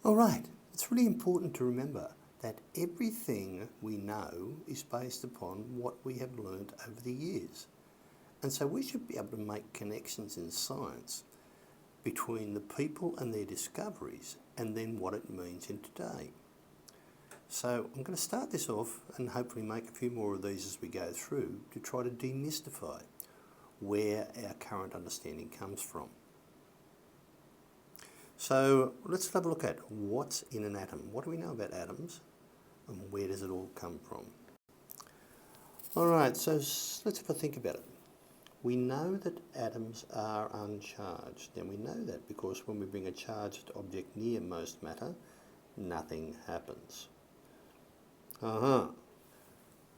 All right, it's really important to remember that everything we know is based upon what we have learned over the years. And so we should be able to make connections in science between the people and their discoveries and then what it means in today. So I'm going to start this off and hopefully make a few more of these as we go through to try to demystify where our current understanding comes from. So let's have a look at what's in an atom. What do we know about atoms and where does it all come from? Alright, so let's have a think about it. We know that atoms are uncharged. Now we know that because when we bring a charged object near most matter, nothing happens.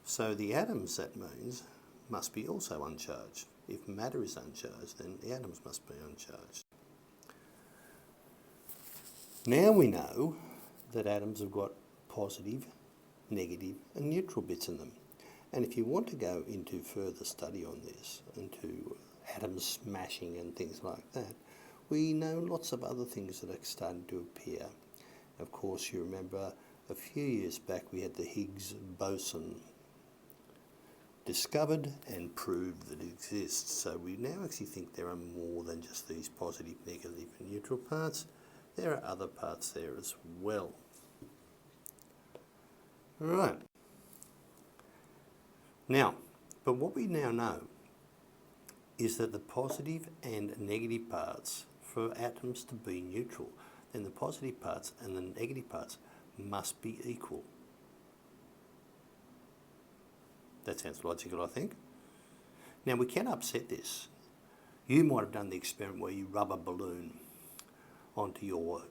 So the atoms, that means, must be also uncharged. If matter is uncharged, then the atoms must be uncharged. Now we know that atoms have got positive, negative and neutral bits in them. And if you want to go into further study on this, into atom smashing and things like that, we know lots of other things that are starting to appear. Of course, you remember a few years back we had the Higgs boson discovered and proved that it exists. So we now actually think there are more than just these positive, negative and neutral parts. There are other parts there as well. Right. Now, but what we now know is that the positive and negative parts, for atoms to be neutral, then the positive parts and the negative parts must be equal. That sounds logical, I think. Now we can upset this. You might have done the experiment where you rub a balloon onto your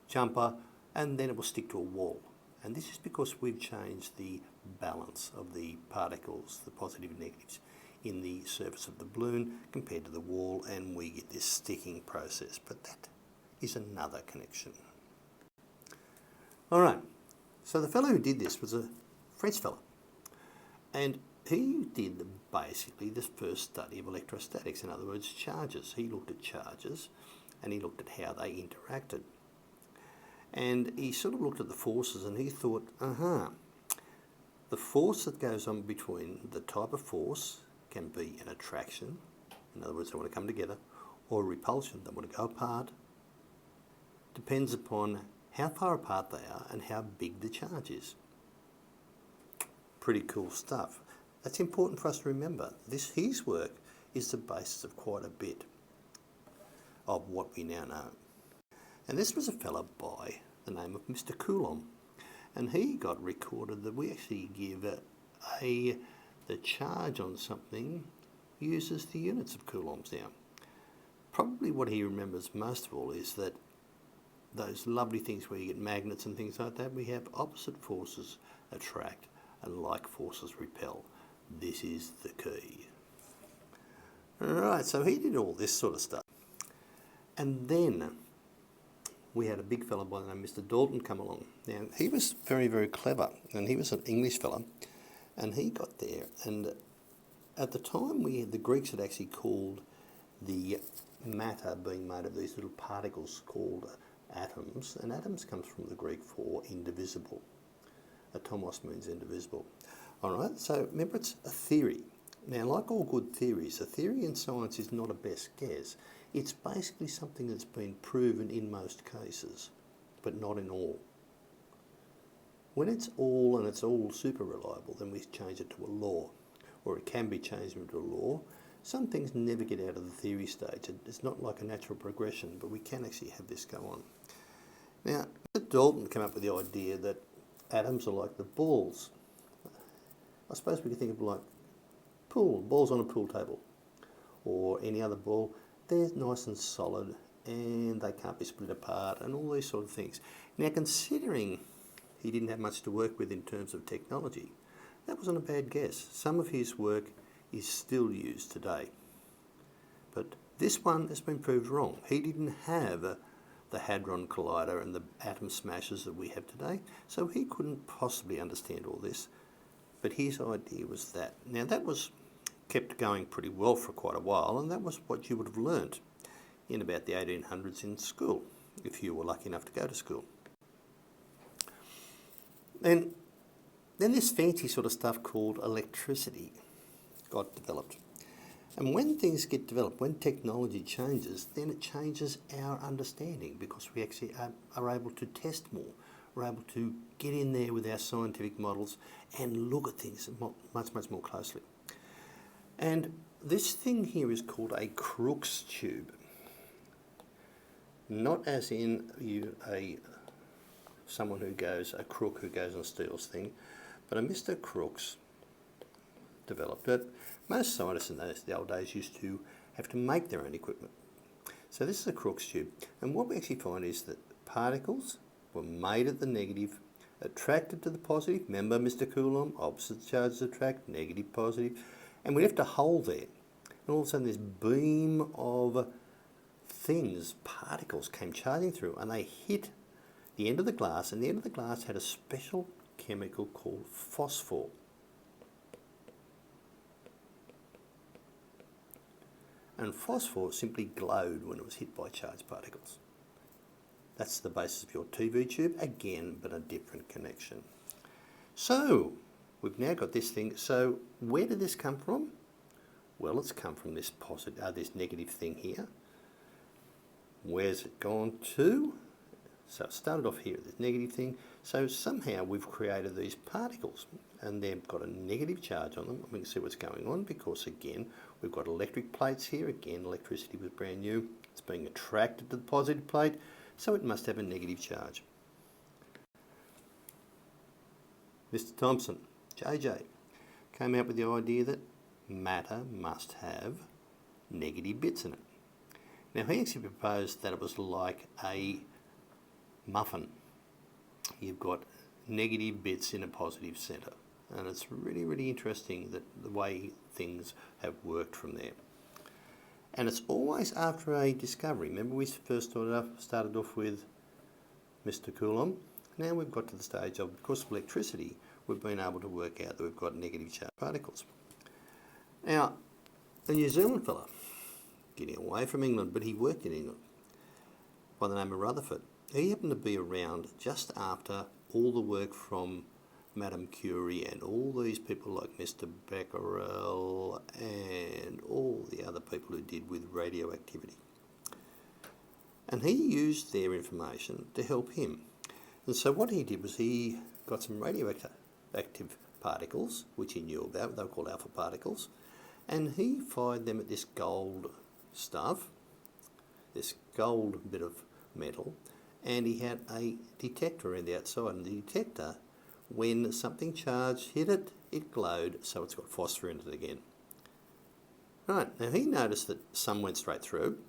jumper and then it will stick to a wall. And this is because we've changed the balance of the particles, the positive and negatives, in the surface of the balloon compared to the wall, and we get this sticking process. But that is another connection. Alright, so the fellow who did this was a French fellow. And he did basically this first study of electrostatics, in other words, charges. He looked at charges and he looked at how they interacted. And he sort of looked at the forces and he thought, the force that goes on between the type of force can be an attraction, in other words, they want to come together, or a repulsion, they want to go apart. Depends upon how far apart they are and how big the charge is. Pretty cool stuff. That's important for us to remember. His work is the basis of quite a bit of what we now know. And this was a fellow by the name of Mr. Coulomb. And he got recorded that we actually give the charge on something uses the units of coulombs now. Probably what he remembers most of all is that those lovely things where you get magnets and things like that, we have opposite forces attract and like forces repel. This is the key. Alright, so he did all this sort of stuff. And then we had a big fellow by the name of Mr. Dalton come along. Now, he was very, very clever, and he was an English fellow, and he got there, and at the time the Greeks had actually called the matter being made of these little particles called atoms, and atoms comes from the Greek for indivisible. Atomos means indivisible. Alright, so remember it's a theory. Now, like all good theories, a theory in science is not a best guess. It's basically something that's been proven in most cases, but not in all. When it's all and it's all super reliable, then we change it to a law, or it can be changed into a law. Some things never get out of the theory stage. It's not like a natural progression, but we can actually have this go on. Now, Dalton came up with the idea that atoms are like the balls. I suppose we could think of like balls on a pool table, or any other ball. They're nice and solid and they can't be split apart and all these sort of things. Now, considering he didn't have much to work with in terms of technology, that wasn't a bad guess. Some of his work is still used today. But this one has been proved wrong. He didn't have the Hadron Collider and the atom smashers that we have today, so he couldn't possibly understand all this. But his idea was that. Now, that was kept going pretty well for quite a while, and that was what you would have learnt in about the 1800s in school. if you were lucky enough to go to school. Then this fancy sort of stuff called electricity got developed. And when things get developed, when technology changes, then it changes our understanding, because we actually are able to test more. We're able to get in there with our scientific models and look at things much, much more closely. And this thing here is called a Crookes tube. Not as in someone a crook who goes and steals things, but a Mr. Crookes developed it. Most scientists in the old days used to have to make their own equipment. So this is a Crookes tube, and what we actually find is that particles were made at the negative, attracted to the positive. Remember Mr. Coulomb, opposite charges attract, negative, positive, and we left a hole there. And all of a sudden this beam of things, particles, came charging through, and they hit the end of the glass, and the end of the glass had a special chemical called phosphor. And phosphor simply glowed when it was hit by charged particles. That's the basis of your TV tube, again, but a different connection. So, we've now got this thing. So, where did this come from? Well, it's come from this this negative thing here. Where's it gone to? So it started off here, this negative thing. So somehow we've created these particles, and they've got a negative charge on them. We can see what's going on, because again, we've got electric plates here. Again, electricity was brand new. It's being attracted to the positive plate, so it must have a negative charge. Mr. Thomson, JJ, came out with the idea that matter must have negative bits in it. Now, he actually proposed that it was like a muffin. You've got negative bits in a positive centre, and it's really, really interesting that the way things have worked from there. And it's always after a discovery. Remember, we first started off with Mr. Coulomb. Now we've got to the stage of, because of electricity, we've been able to work out that we've got negative charged particles. Now, a New Zealand fella, getting away from England, but he worked in England, by the name of Rutherford. He happened to be around just after all the work from Madame Curie and all these people like Mr. Becquerel and all the other people who did with radioactivity. And he used their information to help him. And so what he did was he got some radioactive particles, which he knew about. They were called alpha particles. And he fired them at this gold stuff, this gold bit of metal, and he had a detector around the outside, and the detector, when something charged hit it, it glowed, so it's got phosphor in it again. Right, now he noticed that some went straight through,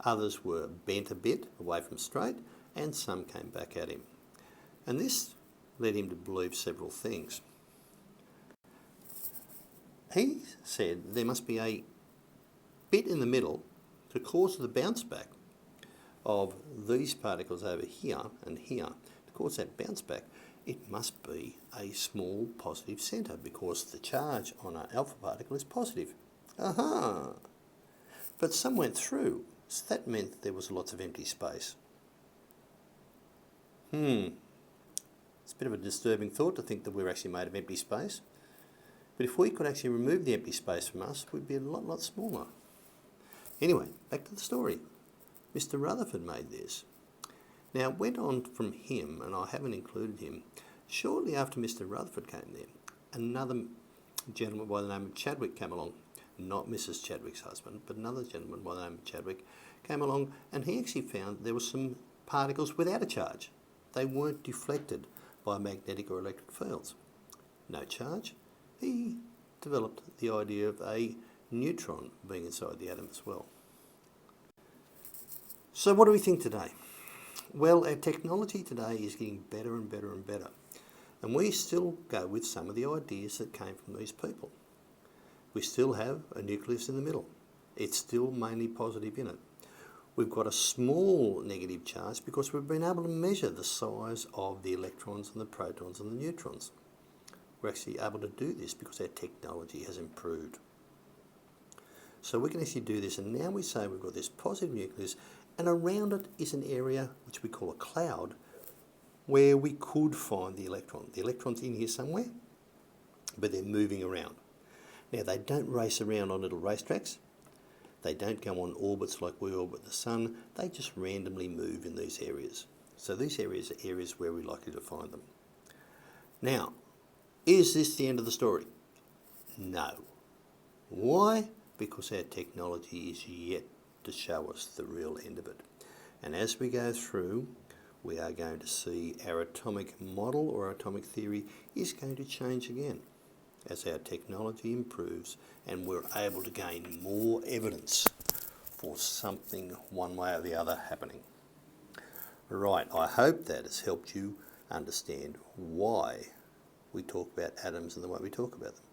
others were bent a bit away from straight, and some came back at him. And this led him to believe several things. He said there must be a bit in the middle to cause the bounce back of these particles over here and here. To cause that bounce back, it must be a small positive centre, because the charge on an alpha particle is positive. Aha! But some went through, so that meant that there was lots of empty space. It's a bit of a disturbing thought to think that we're actually made of empty space. But if we could actually remove the empty space from us, we'd be a lot smaller. Anyway, back to the story. Mr. Rutherford made this. Now, it went on from him, and I haven't included him. Shortly after Mr. Rutherford came there, another gentleman by the name of Chadwick came along. Not Mrs. Chadwick's husband, but another gentleman by the name of Chadwick came along, and he actually found there were some particles without a charge. They weren't deflected by magnetic or electric fields. No charge. He developed the idea of a neutron being inside the atom as well. So what do we think today? Well, our technology today is getting better and better and better. And we still go with some of the ideas that came from these people. We still have a nucleus in the middle. It's still mainly positive in it. We've got a small negative charge because we've been able to measure the size of the electrons and the protons and the neutrons. We're actually able to do this because our technology has improved. So we can actually do this, and now we say we've got this positive nucleus, And around it is an area which we call a cloud, where we could find the electron. The electron's in here somewhere, but they're moving around. Now, they don't race around on little racetracks. They don't go on orbits like we orbit the sun. They just randomly move in these areas. So these areas are areas where we're likely to find them. Now, is this the end of the story? No. Why? Because our technology is yet to show us the real end of it. And as we go through, we are going to see our atomic model or atomic theory is going to change again as our technology improves and we're able to gain more evidence for something one way or the other happening. Right, I hope that has helped you understand why we talk about atoms and the way we talk about them.